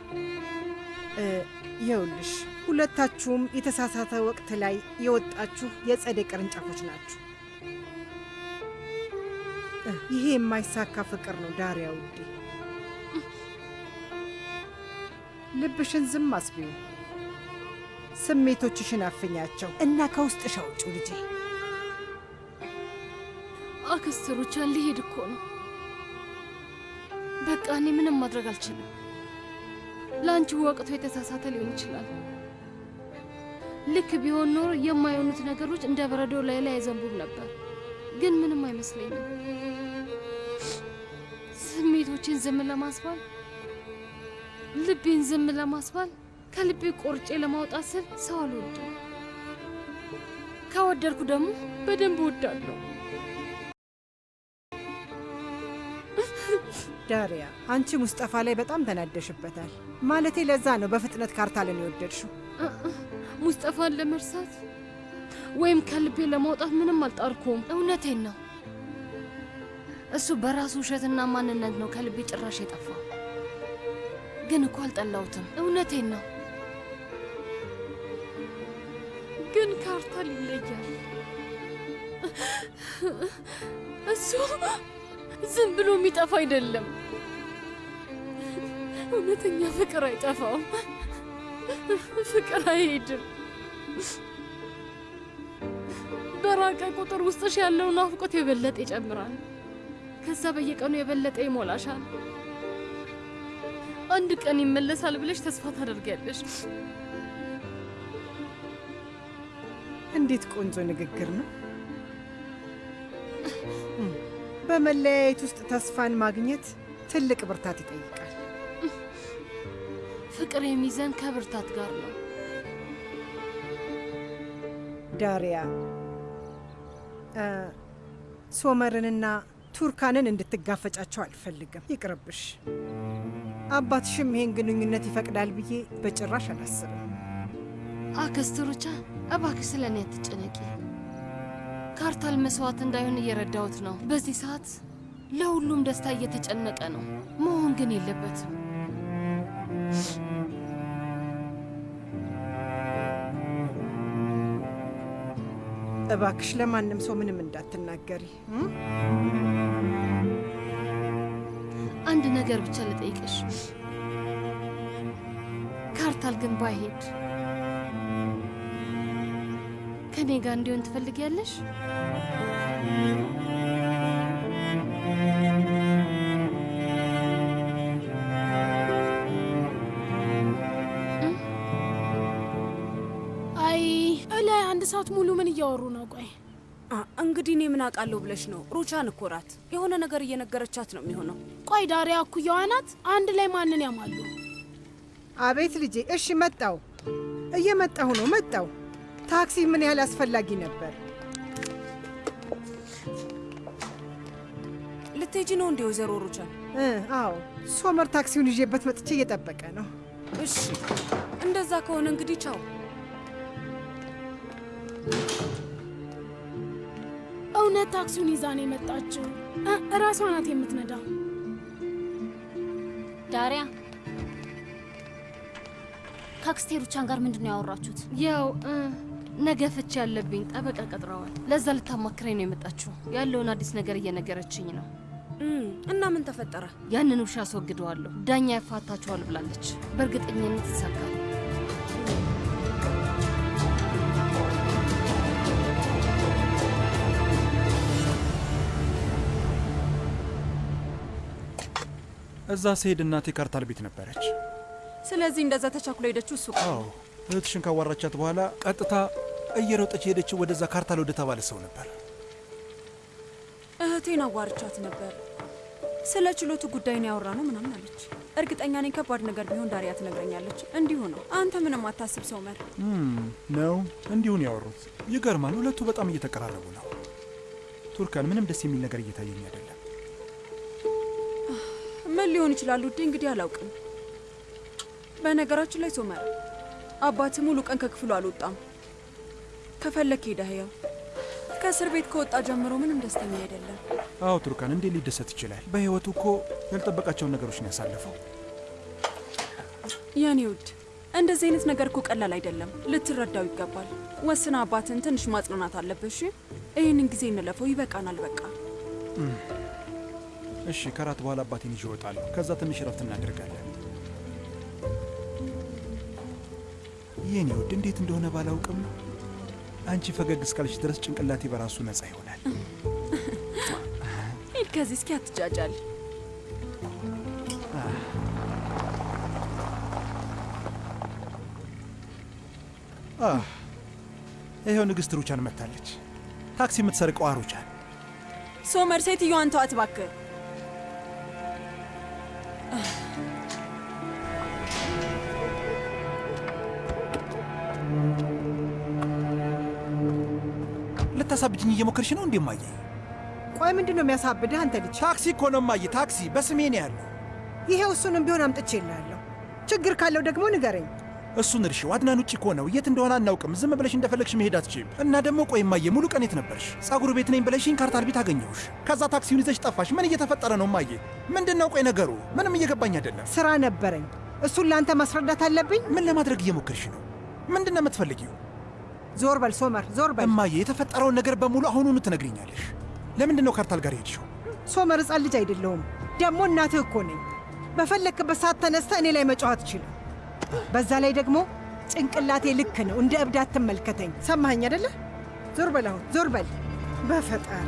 ይኸውልሽ ሁለታችሁም የተሳሳተ ወቅት ላይ የወጣችሁ የጸደይ ቅርንጫፎች ናችሁ። ይሄ የማይሳካ ፍቅር ነው ዳሪያ ውዴ። ልብሽን ዝም አስቢው፣ ስሜቶችሽን አፍኛቸው እና ከውስጥሽ አውጪው ልጄ። አክስት ሩቻን ሊሄድ እኮ ነው። በቃ እኔ ምንም ማድረግ አልችልም። ለአንቺ ወቅቱ የተሳሳተ ሊሆን ይችላል። ልክ ቢሆን ኖሮ የማይሆኑት ነገሮች እንደ በረዶ ላይ አይዘንቡም ነበር። ግን ምንም አይመስለኝም። ስሜቶችን ዝም ለማስባል፣ ልቤን ዝም ለማስባል፣ ከልቤ ቆርጬ ለማውጣት ስል ሰው አልወድም። ከወደድኩ ደግሞ በደንብ እወዳለሁ። ዳሪያ፣ አንቺ ሙስጠፋ ላይ በጣም ተናደሽበታል። ማለቴ ለዛ ነው በፍጥነት ካርታልን የወደድሽው። ሙስጠፋን ለመርሳት ወይም ከልቤ ለማውጣት ምንም አልጣርኩም። እውነቴን ነው። እሱ በራሱ ውሸትና ማንነት ነው ከልቤ ጭራሽ የጠፋው። ግን እኮ አልጠላሁትም። እውነቴን ነው። ግን ካርታል ይለያል። እሱ ዝም ብሎ የሚጠፋ አይደለም። እውነተኛ ፍቅር አይጠፋም። ፍቅር አይሄድም። በራቀ ቁጥር ውስጥሽ ያለው ናፍቆት የበለጠ ይጨምራል። ከዛ በየቀኑ የበለጠ ይሞላሻል። አንድ ቀን ይመለሳል ብለሽ ተስፋ ታደርጊያለሽ። እንዴት ቆንጆ ንግግር ነው! በመለያየት ውስጥ ተስፋን ማግኘት ትልቅ ብርታት ይጠይቃል። ፍቅር የሚዘን ከብርታት ጋር ነው። ዳሪያ፣ ሶመርንና ቱርካንን እንድትጋፈጫቸው አልፈልግም። ይቅርብሽ። አባትሽም ይሄን ግንኙነት ይፈቅዳል ብዬ በጭራሽ አላስብም። አክስት ሩቻን፣ እባክሽ ስለ እኔ አትጨነቂ። ካርታል መስዋዕት እንዳይሆን እየረዳሁት ነው። በዚህ ሰዓት ለሁሉም ደስታ እየተጨነቀ ነው። መሆን ግን የለበትም። እባክሽ ለማንም ሰው ምንም እንዳትናገሪ። አንድ ነገር ብቻ ልጠይቅሽ። ካርታል ግን ባይሄድ ከኔ ጋር እንዲሆን ትፈልጊያለሽ? አይ እላይ አንድ ሰዓት ሙሉ ምን እያወሩ ነው? ቆይ እንግዲህ እኔ ምን አውቃለሁ ብለሽ ነው? ሩቻን እኮ ናት። የሆነ ነገር እየነገረቻት ነው የሚሆነው። ቆይ ዳሪያ እኩያዋ ናት። አንድ ላይ ማንን ያማሉ? አቤት ልጄ። እሺ መጣው፣ እየመጣሁ ነው። መጣው። ታክሲ ምን ያህል አስፈላጊ ነበር። ልትሄጂ ነው እንዴ ወይዘሮ ሩቻን? አዎ፣ ሶመር ታክሲውን ይዤበት መጥቼ እየጠበቀ ነው። እሺ፣ እንደዛ ከሆነ እንግዲህ ቻው። እውነት ታክሲውን ይዛ ነው የመጣችው? እራሷ ናት የምትነዳው? ዳሪያ፣ ከአክስቴ ሩቻን ጋር ምንድን ነው ያወራችሁት? ያው ነገ ፍቺ ያለብኝ ጠበቃ ቀጥረዋል። ለዛ ልታማክረኝ ነው የመጣችው። ያለውን አዲስ ነገር እየነገረችኝ ነው። እና ምን ተፈጠረ? ያንን ውሻ አስወግደዋለሁ፣ ዳኛ ያፋታችኋል ብላለች። በእርግጠኝነት ይሳካል። እዛ ስሄድ እናቴ ካርታል ቤት ነበረች። ስለዚህ እንደዛ ተቻኩሎ ሄደችው እሱ። አዎ እህትሽን ካዋራቻት በኋላ ቀጥታ እየሮጠች ሄደችው ወደዛ ካርታል ወደ ተባለ ሰው ነበር። እህቴን አዋርቻት ነበር። ስለ ችሎቱ ጉዳይ ነው ያወራ ነው ምናምን አለች። እርግጠኛ ነኝ ከባድ ነገር ቢሆን ዳሪያ ትነግረኛለች። እንዲሁ ነው። አንተ ምንም አታስብ ሶመር። ነው እንዲሁን ያወሩት። ይገርማል። ሁለቱ በጣም እየተቀራረቡ ነው። ቱርካን፣ ምንም ደስ የሚል ነገር እየታየኝ አይደለም። ምን ሊሆን ይችላል ውዴ? እንግዲህ አላውቅም። በነገራችን ላይ ሶመር፣ አባት ሙሉ ቀን ከክፍሉ አልወጣም። ከፈለክ ሄደህ ያው ከእስር ቤት ከወጣ ጀምሮ ምንም ደስተኛ አይደለም። አዎ ቱርካን፣ እንዴት ሊደሰት ይችላል? በህይወቱ እኮ ያልጠበቃቸውን ነገሮች ነው ያሳለፈው። የኔ ውድ፣ እንደዚህ አይነት ነገር እኮ ቀላል አይደለም። ልትረዳው ይገባል። ወስና አባትን ትንሽ ማጽናናት አለብሽ። ይህንን ጊዜ እንለፈው። ይበቃናል። በቃ እሺ፣ ከራት በኋላ አባቴን ይዤ እወጣለሁ። ከዛ ትንሽ ረፍት እናደርጋለን። የኔ ውድ፣ እንዴት እንደሆነ ባላውቅም አንቺ ፈገግ እስካልሽ ድረስ ጭንቅላቴ በራሱ ነፃ ይሆናል። ሂድ ከዚህ፣ እስኪ አትጃጃል። ይኸው ንግሥት ሩቻን መጥታለች። ታክሲ የምትሰርቀዋ ሩቻን። ሶመር፣ ሴትዮዋን ተዋት እባክህ። ልታሳብጅኝ እየሞከርሽ ነው እንዴ እማዬ? ቆይ ምንድን ነው የሚያሳብድህ አንተ ልጅ? ታክሲ እኮ ነው እማዬ፣ ታክሲ በስሜ ነው ያለው። ይሄው እሱንም ቢሆን አምጥቼልሃለሁ። ችግር ካለው ደግሞ ንገረኝ። እሱን እርሺው። አድናን ውጭ እኮ ነው፣ የት እንደሆነ አናውቅም። ዝም ብለሽ እንደፈለግሽ መሄድ አትችይም። እና ደግሞ ቆይ እማዬ፣ ሙሉ ቀን የት ነበርሽ? ጸጉር ቤት ነኝ ብለሽኝ ካርታል ቤት አገኘሁሽ። ከዛ ታክሲውን ይዘሽ ጠፋሽ። ምን እየተፈጠረ ነው እማዬ? ምንድን ነው ቆይ ነገሩ? ምንም እየገባኝ አይደለም። ስራ ነበረኝ፣ እሱን ለአንተ ማስረዳት አለብኝ። ምን ለማድረግ እየሞከርሽ ነው? ምንድን ነው የምትፈልጊው? ዞር በል ሶመር፣ ዞር በል። እማዬ፣ የተፈጠረውን ነገር በሙሉ አሁኑኑ ትነግሪኛለሽ። ለምንድን ነው ካርታል ጋር ሄድሽው? ሶመር፣ ሕፃን ልጅ አይደለሁም። ደግሞ እናትህ እኮ ነኝ። በፈለክበት ሰዓት ተነስተህ እኔ ላይ መጫወት አትችልም። በዛ ላይ ደግሞ ጭንቅላቴ ልክ ነው። እንደ እብድ አትመልከተኝ። ሰማኸኝ አይደለ? ዞር በል አሁን፣ ዞር በል በፈጣሪ።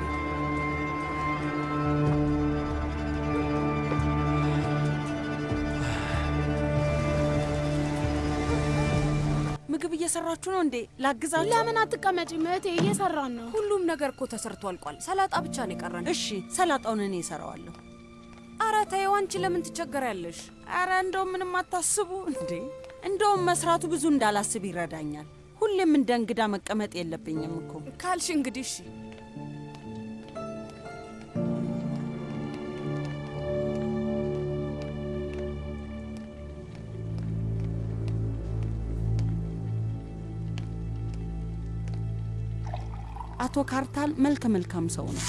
ምግብ እየሰራችሁ ነው እንዴ? ላግዛችሁ? ለምን አትቀመጪም እህቴ? እየሰራን ነው። ሁሉም ነገር እኮ ተሰርቶ አልቋል። ሰላጣ ብቻ ነው የቀረን። እሺ፣ ሰላጣውን እኔ እሰራዋለሁ። አረ ተይው፣ አንቺ ለምን ትቸገሪያለሽ? አረ እንደውም ምንም አታስቡ እንዴ። እንደውም መስራቱ ብዙ እንዳላስብ ይረዳኛል። ሁሌም እንደ እንግዳ መቀመጥ የለብኝም እኮ ካልሽ እንግዲህ እሺ። አቶ ካርታል መልከ መልካም ሰው ነው።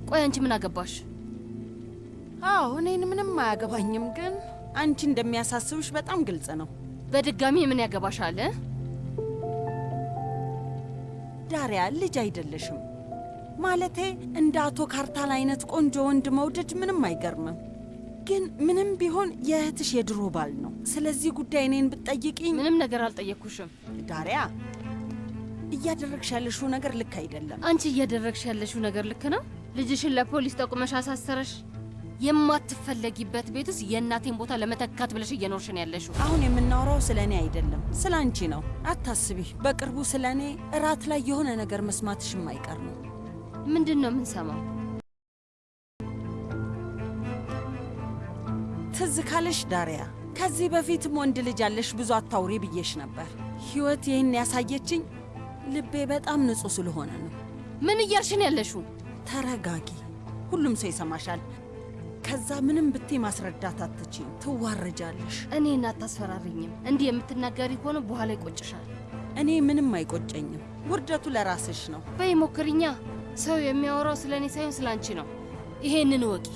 ቆይ አንቺ ምን አገባሽ? አዎ እኔን ምንም አያገባኝም፣ ግን አንቺ እንደሚያሳስብሽ በጣም ግልጽ ነው። በድጋሚ ምን ያገባሻል? ዳሪያ፣ ልጅ አይደለሽም። ማለቴ እንደ አቶ ካርታል አይነት ቆንጆ ወንድ መውደድ ምንም አይገርምም። ግን ምንም ቢሆን የእህትሽ የድሮ ባል ነው። ስለዚህ ጉዳይ እኔን ብትጠይቂኝ። ምንም ነገር አልጠየቅኩሽም ዳሪያ። እያደረግሽ ያለሽው ነገር ልክ አይደለም። አንቺ እያደረግሽ ያለሽው ነገር ልክ ነው። ልጅሽን ለፖሊስ ጠቁመሽ አሳሰረሽ። የማትፈለጊበት ቤት ውስጥ የእናቴን ቦታ ለመተካት ብለሽ እየኖርሽ ነው ያለሽው። አሁን የምናወራው ስለ እኔ አይደለም፣ ስለ አንቺ ነው። አታስቢ። በቅርቡ ስለ እኔ እራት ላይ የሆነ ነገር መስማትሽ የማይቀር ነው። ምንድን ነው የምንሰማው? ትዝ ካለሽ ዳሪያ፣ ከዚህ በፊትም ወንድ ልጅ ያለሽ ብዙ አታውሪ ብዬሽ ነበር። ሕይወት ይህን ያሳየችኝ ልቤ በጣም ንጹሕ ስለሆነ ነው። ምን እያልሽን ያለሽው? ተረጋጊ፣ ሁሉም ሰው ይሰማሻል። ከዛ ምንም ብትይ ማስረዳት አትችይም፣ ትዋረጃለሽ። እኔን አታስፈራሪኝም። እንዲህ የምትናገሪ ከሆነ በኋላ ይቆጭሻል። እኔ ምንም አይቆጨኝም። ውርደቱ ለራስሽ ነው። በይ ሞክሪኛ። ሰው የሚያወራው ስለ እኔ ሳይሆን ስለ አንቺ ነው። ይሄንን ወቂ።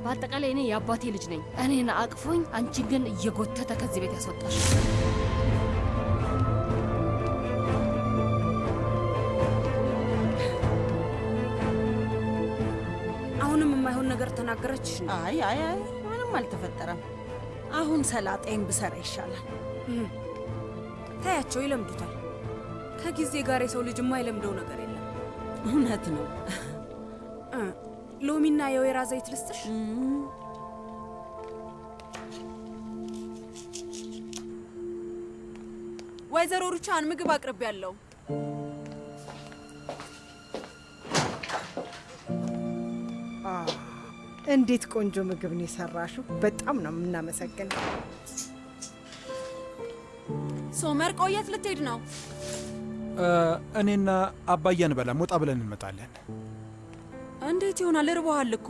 በአጠቃላይ እኔ የአባቴ ልጅ ነኝ። እኔን አቅፎኝ አንቺን ግን እየጎተተ ከዚህ ቤት ያስወጣሽ። አሁንም የማይሆን ነገር ተናገረች። አይ አይ አይ ምንም አልተፈጠረም። አሁን ሰላጤን ብሰራ ይሻላል። ታያቸው ይለምዱታል። ከጊዜ ጋር የሰው ልጅ የማይለምደው ነገር የለም። እውነት ነው። ሎሚና የወይራ ዘይት ልስጥሽ? ወይዘሮ ሩቻን ምግብ አቅርቤያለሁ። እንዴት ቆንጆ ምግብ ነው የሰራሽው! በጣም ነው የምናመሰግነው። ሶመር ቆየት ልትሄድ ነው? እኔና አባዬ አንበላም፣ ወጣ ብለን እንመጣለን። እንዴት ይሆናል? እርቦሃል እኮ።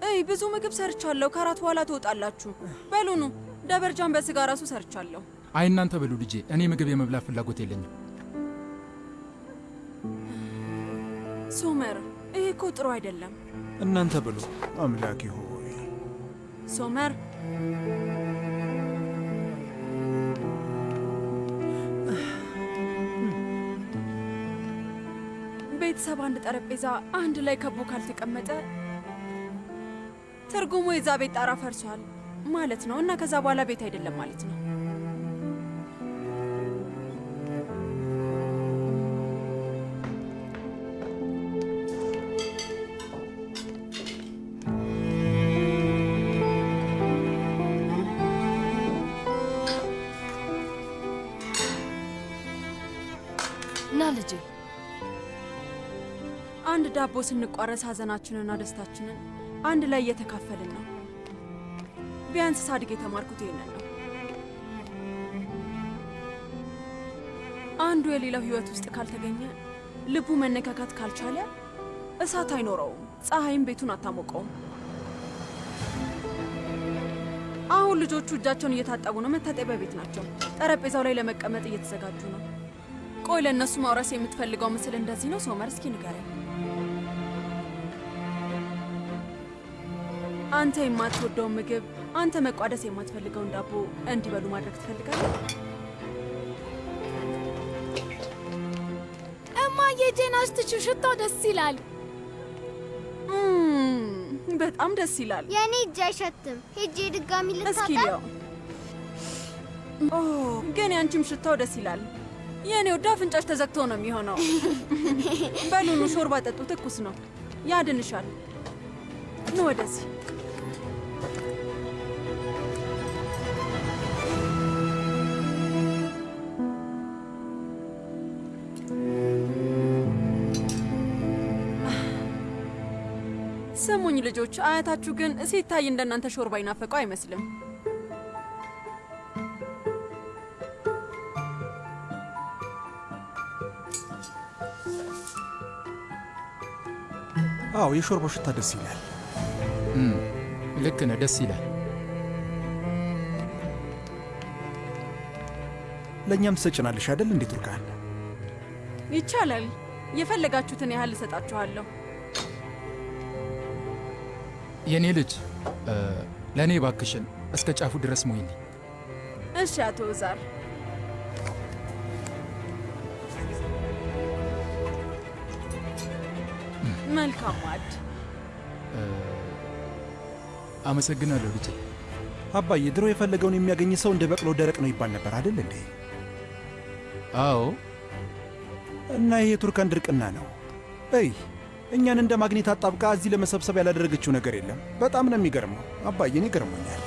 እይ ብዙ ምግብ ሰርቻለሁ። ከአራት በኋላ ትወጣላችሁ። በሉኑ። ደበርጃን በስጋ ራሱ ሰርቻለሁ። አይ እናንተ ብሉ ልጄ፣ እኔ ምግብ የመብላት ፍላጎት የለኝም። ሶመር ይሄ እኮ ጥሩ አይደለም። እናንተ ብሉ። አምላኬ ሆይ ሶመር ቤተሰብ አንድ ጠረጴዛ አንድ ላይ ከቦ ካልተቀመጠ ትርጉሙ የዛ ቤት ጣራ ፈርሷል ማለት ነው እና ከዛ በኋላ ቤት አይደለም ማለት ነው። እና ልጄ አንድ ዳቦ ስንቋረስ ሀዘናችንና ደስታችንን አንድ ላይ እየተካፈልን ነው። ቢያንስ ሳድግ የተማርኩት ይሄንን ነው። አንዱ የሌላው ህይወት ውስጥ ካልተገኘ፣ ልቡ መነካካት ካልቻለ እሳት አይኖረውም፣ ፀሐይም ቤቱን አታሞቀውም። አሁን ልጆቹ እጃቸውን እየታጠቡ ነው። መታጠቢያ ቤት ናቸው። ጠረጴዛው ላይ ለመቀመጥ እየተዘጋጁ ነው። ቆይ ለእነሱ ማውረስ የምትፈልገው ምስል እንደዚህ ነው? ሶመር እስኪ ንገረኝ። አንተ የማትወደውን ምግብ፣ አንተ መቋደስ የማትፈልገውን ዳቦ እንዲበሉ ማድረግ ትፈልጋለህ? እማዬ ጄና ስትችው ሽታው ደስ ይላል። በጣም ደስ ይላል። የኔ እጅ አይሸትም። ሄጄ ድጋሚ እስኪ ልታጠብ። ሊያው ግን ያንቺም ሽታው ደስ ይላል። የኔ ወደ አፍንጫሽ ተዘግቶ ነው የሚሆነው። በሉኑ ሾርባ ጠጡ፣ ትኩስ ነው፣ ያድንሻል። ኑ ወደዚህ። ስሙኝ ልጆች፣ አያታችሁ ግን ሲታይ እንደናንተ ሾርባ ይናፈቀው አይመስልም። አዎ የሾርባው ሽታ ደስ ይላል። ልክ ነህ፣ ደስ ይላል። ለእኛም ትሰጭናለሽ አይደል እንዴ ቱርካን? ይቻላል። የፈለጋችሁትን ያህል እሰጣችኋለሁ። የኔ ልጅ ለእኔ ባክሽን እስከ ጫፉ ድረስ ሞይልኝ። እሺ አቶ ዛር። መልካም ማዕድ። አመሰግናለሁ ልጄ። አባዬ ድሮ የፈለገውን የሚያገኝ ሰው እንደ በቅሎ ደረቅ ነው ይባል ነበር አይደል እንዴ? አዎ። እና ይሄ የቱርካን ድርቅና ነው። እይ እኛን እንደ ማግኔት አጣብቃ እዚህ ለመሰብሰብ ያላደረገችው ነገር የለም። በጣም ነው የሚገርመው። አባዬን ይገርሞኛል።